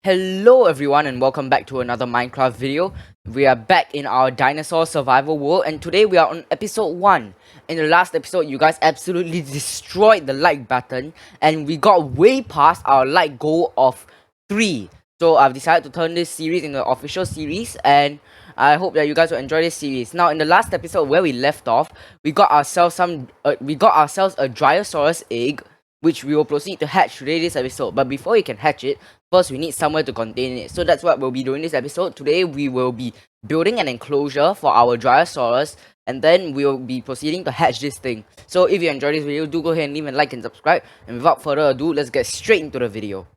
Hello everyone and welcome back to another Minecraft video. We are back in our dinosaur survival world and today we are on episode 1. In the last episode you guys absolutely destroyed the like button and we got way past our like goal of 3. So I've decided to turn this series into an official series and I hope that you guys will enjoy this series. Now in the last episode where we left off, we got ourselves a DRYOSAURUS egg which we will proceed to hatch today this episode. But before we can hatch it, first we need somewhere to contain it. So that's what we'll be doing this episode. Today we will be building an enclosure for our DRYOSAURUS and then we'll be proceeding to hatch this thing. So if you enjoyed this video, do go ahead and leave a like and subscribe. And without further ado, let's get straight into the video.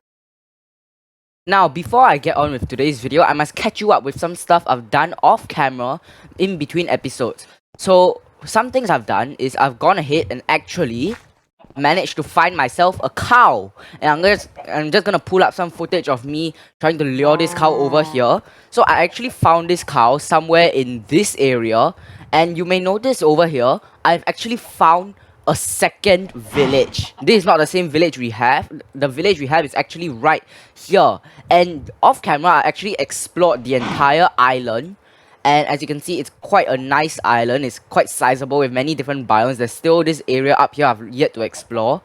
Now, before I get on with today's video, I must catch you up with some stuff I've done off camera in between episodes. So, some things I've done is I've gone ahead and actually managed to find myself a cow, and I'm just gonna pull up some footage of me trying to lure this cow over here. So I actually found this cow somewhere in this area, and you may notice over here I've actually found a second village. This is not the same village we have. The village we have is actually right here, and off camera I actually explored the entire island. And as you can see, it's quite a nice island. It's quite sizable with many different biomes. There's still this area up here I've yet to explore.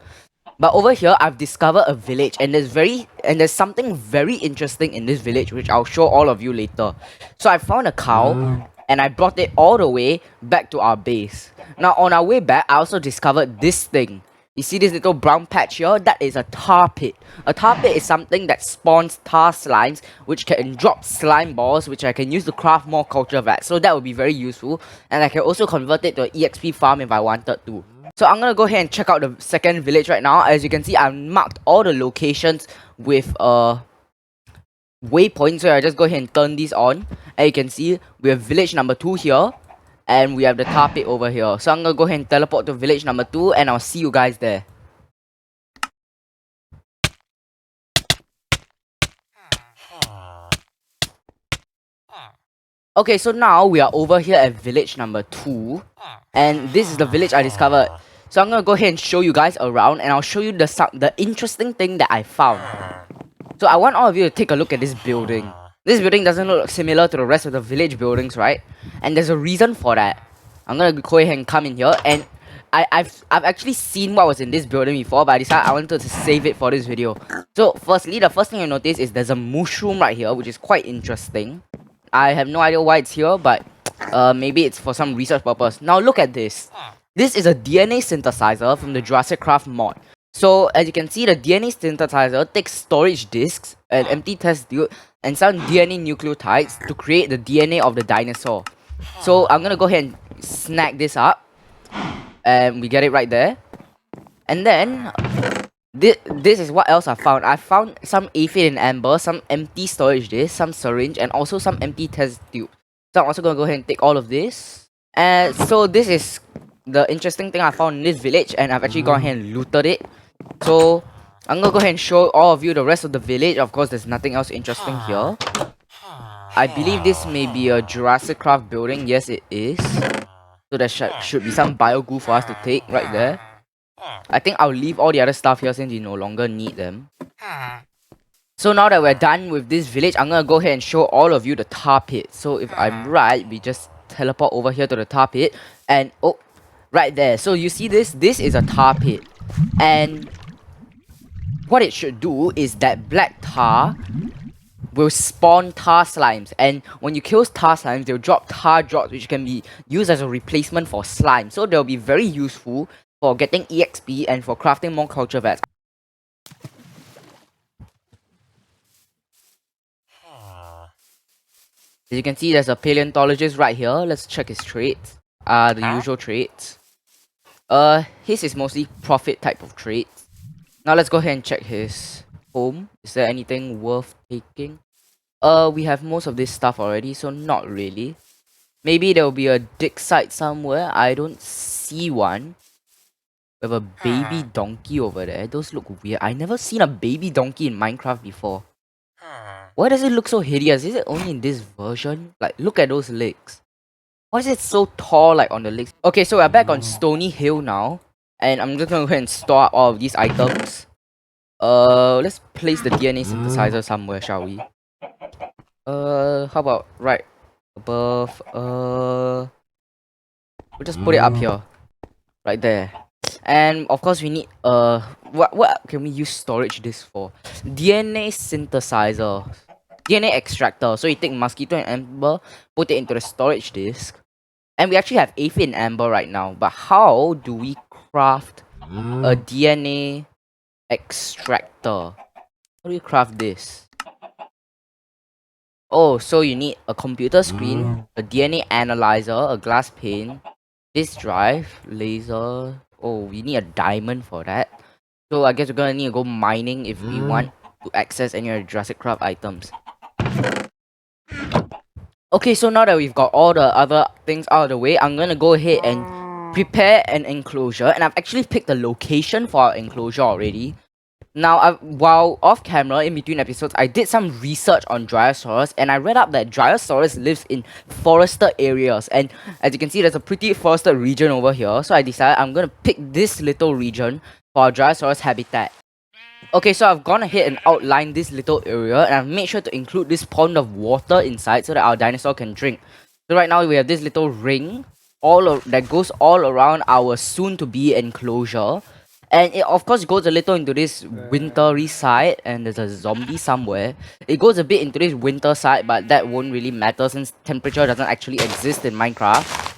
But over here, I've discovered a village, and there's something very interesting in this village, which I'll show all of you later. So I found a cow, and I brought it all the way back to our base. Now, on our way back, I also discovered this thing. You see this little brown patch here? That is a tar pit. A tar pit is something that spawns tar slimes, which can drop slime balls, which I can use to craft more culture vats. So that would be very useful. And I can also convert it to an EXP farm if I wanted to. So I'm gonna go ahead and check out the second village right now. As you can see, I've marked all the locations with waypoint. So I just go ahead and turn these on. And you can see we have village number 2 here. And we have the tar pit over here. So I'm gonna go ahead and teleport to village number 2 and I'll see you guys there. Okay, so now we are over here at village number 2. And this is the village I discovered. So I'm gonna go ahead and show you guys around and I'll show you the interesting thing that I found. So I want all of you to take a look at this building. This building doesn't look similar to the rest of the village buildings, right? And there's a reason for that. I'm gonna go ahead and come in here and I've actually seen what was in this building before, but I decided I wanted to save it for this video. So firstly, the first thing you notice is there's a mushroom right here, which is quite interesting. I have no idea why it's here, but maybe it's for some research purpose. Now look at this. This is a DNA synthesizer from the Jurassic Craft mod. So as you can see, the DNA synthesizer takes storage disks, an empty test tube, and some DNA nucleotides to create the DNA of the dinosaur. So I'm gonna go ahead and snag this up, and we get it right there. And then this is what else I found. I found some aphid and amber, some empty storage disks, some syringe, and also some empty test tube. So I'm also gonna go ahead and take all of this. And so this is the interesting thing I found in this village, and I've actually gone ahead and looted it. So I'm gonna go ahead and show all of you the rest of the village. Of course, there's nothing else interesting here. I believe this may be a Jurassic Craft building. Yes, it is. So there should be some bio glue for us to take right there. I think I'll leave all the other stuff here since we no longer need them. So now that we're done with this village, I'm gonna go ahead and show all of you the tar pit. So if I'm right, we just teleport over here to the tar pit. And oh, right there. So you see this? This is a tar pit. And what it should do is that black tar will spawn tar slimes, and when you kill tar slimes, they'll drop tar drops, which can be used as a replacement for slime. So they'll be very useful for getting EXP and for crafting more culture vats. As you can see, there's a paleontologist right here. Let's check his traits. The usual traits. His is mostly profit type of traits. Now let's go ahead and check his home. Is there anything worth taking? We have most of this stuff already, so not really. Maybe there will be a dig site somewhere. I don't see one. We have a baby donkey over there. Those look weird. I never seen a baby donkey in Minecraft before. Why does it look so hideous? Is it only in this version? Like, look at those legs. Why is it so tall, like, on the legs? Okay, so we're back on Stony Hill now. And I'm just gonna go ahead and store up all of these items. Let's place the DNA synthesizer somewhere, shall we? How about right above? We'll just put it up here, right there. And of course, we need what can we use storage disk for? DNA synthesizer, DNA extractor. So you take mosquito and amber, put it into the storage disk, and we actually have aphid and amber right now. But how do we craft a DNA extractor? How do we craft this? Oh, so you need a computer screen, a DNA analyzer, a glass pane, disk drive, laser. Oh, we need a diamond for that. So I guess we're gonna need to go mining if we want to access any of the Jurassic Craft items. Okay, so now that we've got all the other things out of the way, I'm gonna go ahead and prepare an enclosure. And I've actually picked a location for our enclosure already. Now, while off camera, in between episodes, I did some research on Dryosaurus, and I read up that Dryosaurus lives in forested areas. And as you can see, there's a pretty forested region over here. So I decided I'm gonna pick this little region for our Dryosaurus habitat. Okay, so I've gone ahead and outlined this little area, and I've made sure to include this pond of water inside so that our dinosaur can drink. So right now we have this little ring that goes all around our soon-to-be enclosure. And it of course goes a little into this wintry side, and there's a zombie somewhere. It goes a bit into this winter side, but that won't really matter since temperature doesn't actually exist in Minecraft.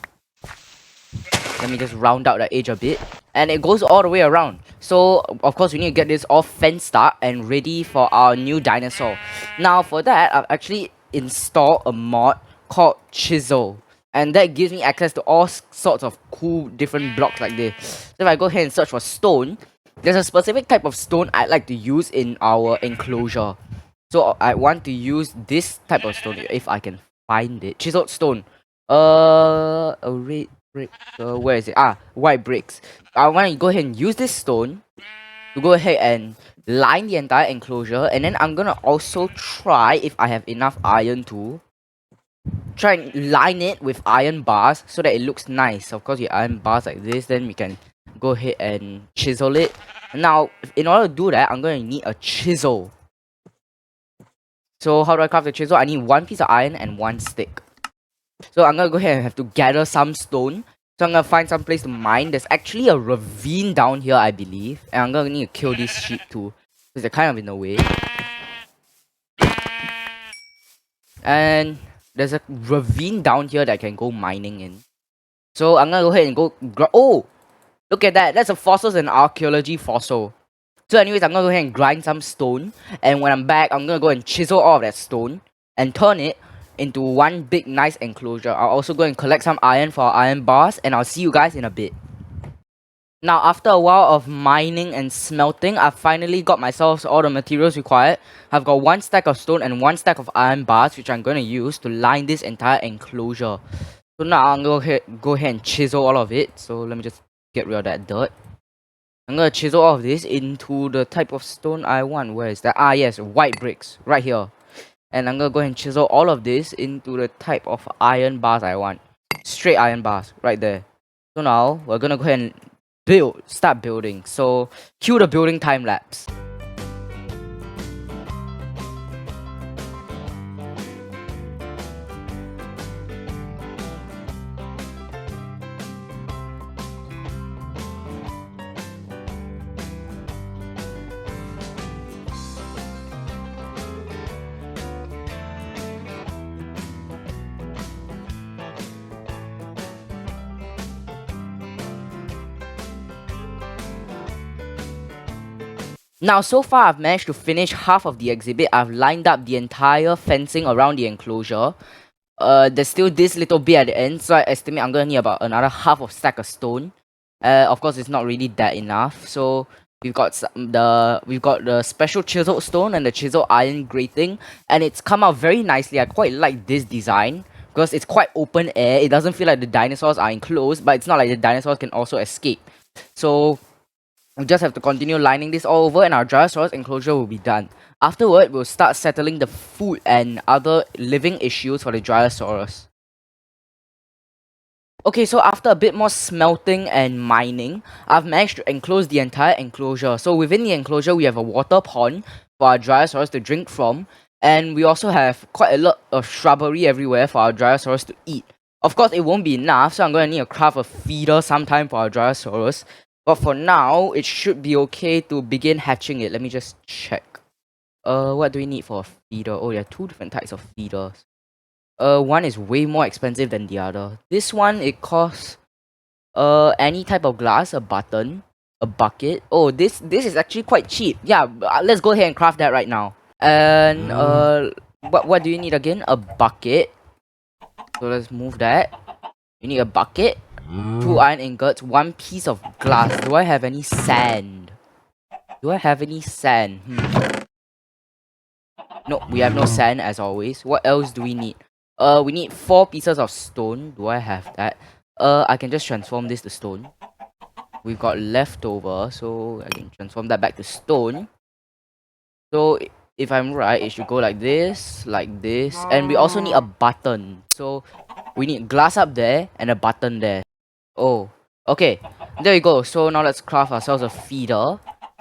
Let me just round out the edge a bit. And it goes all the way around. So, of course, we need to get this all fenced up and ready for our new dinosaur. Now, for that, I've actually installed a mod called Chisel. And that gives me access to all sorts of cool different blocks like this. So if I go ahead and search for stone, there's a specific type of stone I'd like to use in our enclosure. So I want to use this type of stone if I can find it. Chiseled stone. A red brick. Where is it? White bricks. I want to go ahead and use this stone to go ahead and line the entire enclosure. And then I'm gonna also try if I have enough iron to try and line it with iron bars so that it looks nice. Of course, with iron bars like this, then we can go ahead and chisel it. Now, in order to do that, I'm going to need a chisel. So how do I craft the chisel? I need one piece of iron and one stick. So I'm going to go ahead and have to gather some stone. So I'm going to find some place to mine. There's actually a ravine down here, I believe. And I'm going to need to kill these sheep too, because they're kind of in the way. And there's a ravine down here that I can go mining in. So I'm gonna go ahead and go oh! Look at that! That's a fossils and archaeology fossil. So anyways, I'm gonna go ahead and grind some stone. And when I'm back, I'm gonna go and chisel all of that stone and turn it into one big nice enclosure. I'll also go and collect some iron for our iron bars, and I'll see you guys in a bit. Now, after a while of mining and smelting, I've finally got myself all the materials required. I've got one stack of stone and one stack of iron bars, which I'm going to use to line this entire enclosure. So now I'm going to go ahead and chisel all of it. So let me just get rid of that dirt. I'm going to chisel all of this into the type of stone I want. Where is that? Yes, white bricks, right here. And I'm going to go ahead and chisel all of this into the type of iron bars I want. Straight iron bars, right there. So now, we're going to go ahead and start building. So cue the building time lapse. Now, so far I've managed to finish half of the exhibit. I've lined up the entire fencing around the enclosure. There's still this little bit at the end, so I estimate I'm gonna need about another half of stack of stone. Of course, it's not really that enough. So we've got the special chiseled stone and the chiseled iron grating, and it's come out very nicely. I quite like this design because it's quite open air. It doesn't feel like the dinosaurs are enclosed, but it's not like the dinosaurs can also escape. So we just have to continue lining this all over, and our Dryosaurus enclosure will be done. Afterward, we'll start settling the food and other living issues for the Dryosaurus. Okay, so after a bit more smelting and mining, I've managed to enclose the entire enclosure. So within the enclosure, we have a water pond for our Dryosaurus to drink from. And we also have quite a lot of shrubbery everywhere for our Dryosaurus to eat. Of course, it won't be enough, so I'm going to need to craft a feeder sometime for our Dryosaurus. But for now, it should be okay to begin hatching it. Let me just check. What do we need for a feeder? Oh, there are two different types of feeders. One is way more expensive than the other. This one, it costs any type of glass, a button, a bucket. Oh, this is actually quite cheap. Yeah, let's go ahead and craft that right now. And what do you need again? A bucket. So let's move that. You need a bucket, 2 iron ingots, 1 piece of glass. Do I have any sand? Do I have any sand? No, we have no sand as always. What else do we need? We need 4 pieces of stone. Do I have that? I can just transform this to stone. We've got leftover, so I can transform that back to stone. So if I'm right, it should go like this, and we also need a button. So we need glass up there and a button there. Oh, okay. There we go. So now let's craft ourselves a feeder.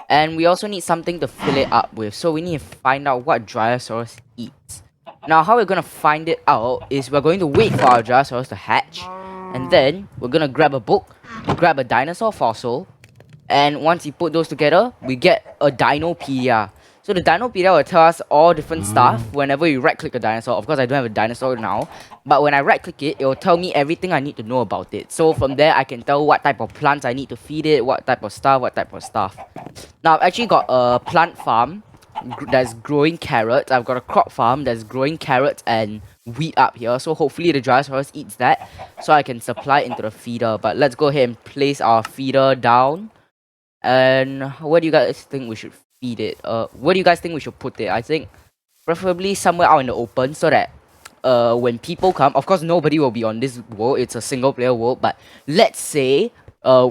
And we also need something to fill it up with. So we need to find out what Dryosaurus eats. Now, how we're going to find it out is we're going to wait for our Dryosaurus to hatch. And then we're going to grab a book, grab a dinosaur fossil. And once you put those together, we get a Dinopedia. So the Dinopedia will tell us all different stuff whenever you right-click a dinosaur. Of course, I don't have a dinosaur now. But when I right-click it, it will tell me everything I need to know about it. So from there, I can tell what type of plants I need to feed it, what type of stuff. Now, I've actually got a plant farm that's growing carrots. I've got a crop farm that's growing carrots and wheat up here. So hopefully the Dryosaurus eats that, so I can supply it into the feeder. But let's go ahead and place our feeder down. And where do you guys think we should feed it? Where do you guys think we should put it? I think preferably somewhere out in the open, so that when people come, of course nobody will be on this world, it's a single player world, but let's say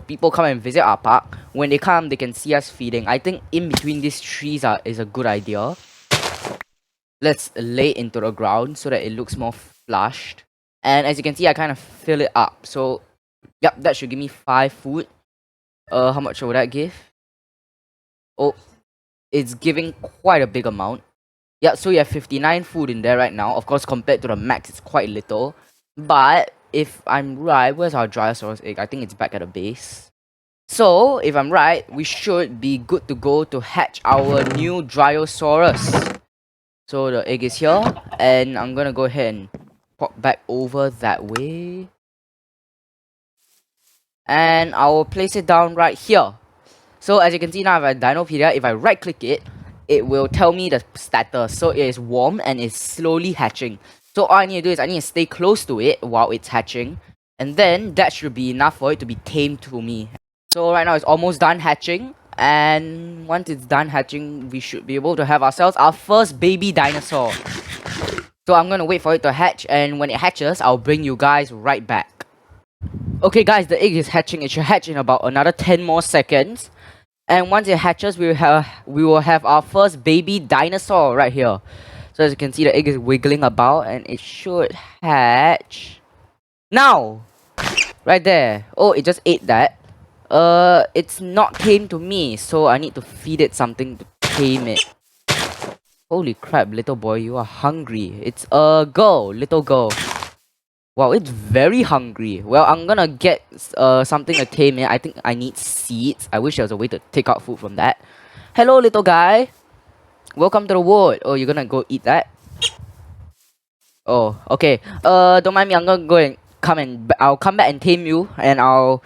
people come and visit our park. When they come, they can see us feeding. I think in between these trees is a good idea. Let's lay it into the ground so that it looks more flushed. And as you can see, I kind of fill it up. So yep, that should give me 5 food. How much would that give? Oh, it's giving quite a big amount. Yeah, so you have 59 food in there right now. Of course, compared to the max, it's quite little. But if I'm right, where's our Dryosaurus egg? I think it's back at the base. So, if I'm right, we should be good to go to hatch our new Dryosaurus. So the egg is here, and I'm gonna go ahead and pop back over that way. And I will place it down right here. So as you can see now, I have a Dinopedia. If I right click it, it will tell me the status. So it is warm and it's slowly hatching. So all I need to do is I need to stay close to it while it's hatching. And then that should be enough for it to be tamed to me. So right now it's almost done hatching. And once it's done hatching, we should be able to have ourselves our first baby dinosaur. So I'm gonna wait for it to hatch, and when it hatches, I'll bring you guys right back. Okay guys, the egg is hatching. It should hatch in about another 10 more seconds. And once it hatches, we will have our first baby dinosaur right here. So as you can see, the egg is wiggling about, and it should hatch now. Right there. Oh, it just ate that. It's not tame to me, so I need to feed it something to tame it. Holy crap, little boy, you are hungry. It's a girl, little girl. Wow, it's very hungry. Well, I'm gonna get something to tame it. I think I need seeds. I wish there was a way to take out food from that. Hello, little guy. Welcome to the world. Oh, you're gonna go eat that? Oh, okay. Don't mind me. I'm gonna go and I'll come back and tame you, and I'll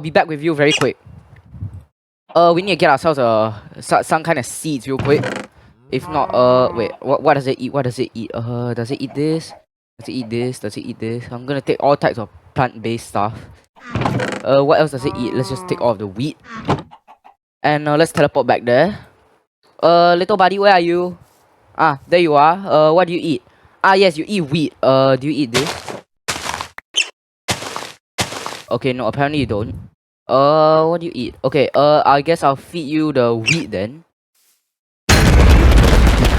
be back with you very quick. We need to get ourselves some kind of seeds real quick. If not, wait, what does it eat? What does it eat? Does it eat this? Does it eat this? Does it eat this? I'm gonna take all types of plant-based stuff. What else does it eat? Let's just take all of the wheat. And let's teleport back there. Little buddy, where are you? Ah, there you are. What do you eat? Ah, yes, you eat wheat. Do you eat this? Okay, no, apparently you don't. What do you eat? Okay, I guess I'll feed you the wheat then.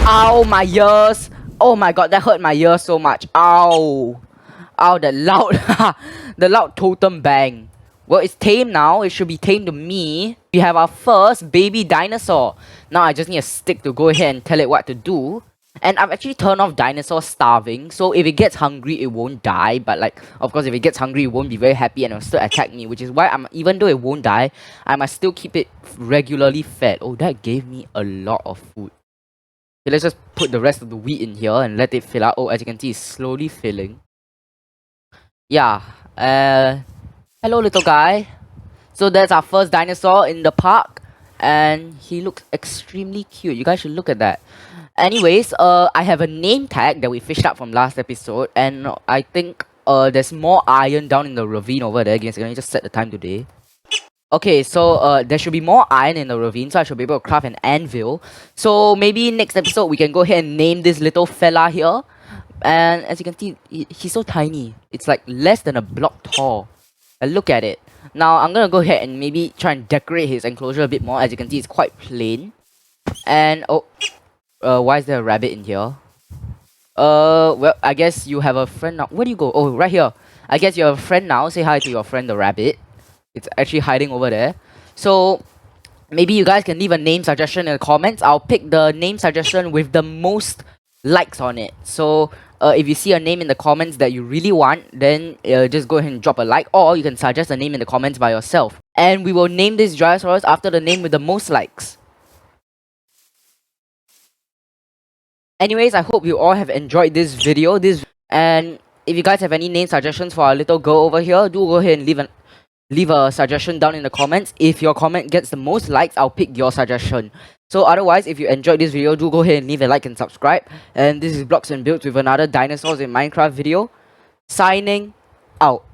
Ow, my ears! Oh my god, that hurt my ears so much. Ow! Oh, the loud, the loud totem bang. Well, it's tame now. It should be tame to me. We have our first baby dinosaur. Now I just need a stick to go ahead and tell it what to do. And I've actually turned off dinosaur starving. So if it gets hungry, it won't die. But like, of course, if it gets hungry, it won't be very happy and it'll still attack me. Which is why even though it won't die, I must still keep it regularly fed. Oh, that gave me a lot of food. Okay, let's just put the rest of the wheat in here and let it fill out. Oh, as you can see, it's slowly filling. Yeah. Hello, little guy. So that's our first dinosaur in the park. And he looks extremely cute. You guys should look at that. Anyways, I have a name tag that we fished up from last episode. And I think there's more iron down in the ravine over there. Let me just set the time today. Okay, so there should be more iron in the ravine, so I should be able to craft an anvil. So maybe next episode we can go ahead and name this little fella here. And as you can see, he's so tiny. It's like less than a block tall. And look at it. Now I'm gonna go ahead and maybe try and decorate his enclosure a bit more. As you can see, it's quite plain. And oh, why is there a rabbit in here? Well, I guess you have a friend now. Where do you go? Oh, right here. I guess you have a friend now. Say hi to your friend, the rabbit. It's actually hiding over there. So maybe you guys can leave a name suggestion in the comments. I'll pick the name suggestion with the most likes on it. So if you see a name in the comments that you really want, then just go ahead and drop a like, or you can suggest a name in the comments by yourself. And we will name this DRYOSAURUS after the name with the most likes. Anyways, I hope you all have enjoyed this video. And if you guys have any name suggestions for our little girl over here, do go ahead and leave a suggestion down in the comments. If your comment gets the most likes, I'll pick your suggestion. So otherwise, if you enjoyed this video, do go ahead and leave a like and subscribe. And this is Blocks and Builds with another Dinosaurs in Minecraft video. Signing out.